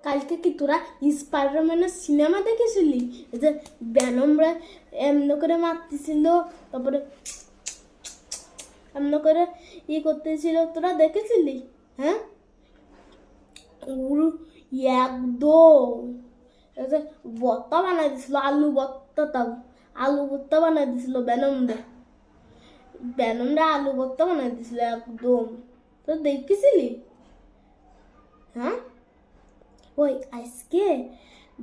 কালকে কি তোরা স্পাইডারম্যানের সিনেমা দেখেছিলি? এই যে ভেনমরা এমনি করে মারতেছিল, তারপরে এমনি করে করতেছিল, তোরা দেখেছিলি? হ্যাঁ, পুরো একদম ভর্তা বানাই দিছিল, আলু ভর্তা। তাও আলু ভর্তা বানাই দিছিল ভেনমরা আলু ভর্তা বানাই দিছিল একদম। তো দেখেছিলি? হ্যাঁ, ওই আজকে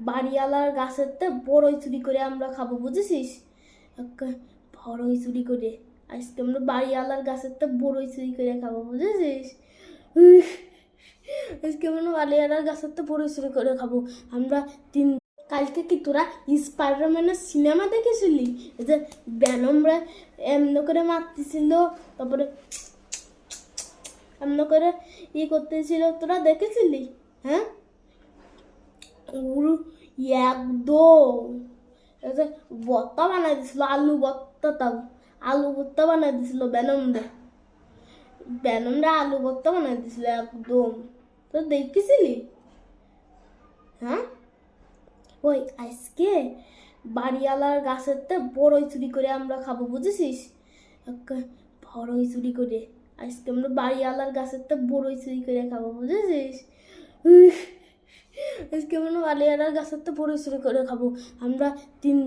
বাড়িওয়ালার গাছেতে বড়ই চুরি করে আমরা খাবো, বুঝেছিস? বড়ই চুরি করে আজকে আমরা বাড়িওয়ালার গাছেতে বড়ই চুরি করে খাবো, বুঝেছিস? আজকে আমরা বাড়িওয়ালার গাছেতে বড়ই চুরি করে খাবো আমরা তিন। কালকে কি তোরা স্পাইডারম্যানের সিনেমা দেখেছিলি? এই যে ভেনমরা এমনি করে মারতেছিল, তারপরে এমনি করে করতেছিল, তোরা দেখেছিলি? হ্যাঁ, পুরো একদম ভর্তা বানাই দিছিল, আলু ভর্তা। তাও আলু ভর্তা বানাই দিছিল ভেনমরা আলু ভর্তা বানাই দিছিল একদম। তো দেখেছিলি? হ্যাঁ, ওই আজকে বাড়িওয়ালার গাছেতে বড়ই চুরি করে আমরা খাবো, বুঝেছিস? বড়ই চুরি করে আজকে আমরা বাড়িওয়ালার গাছেতে বড়ই চুরি করে খাবো, বুঝেছিস? আজকে আমরা বাড়িওয়ালার গাছেতে বড়ই চুরি করে খাবো আমরা তিন।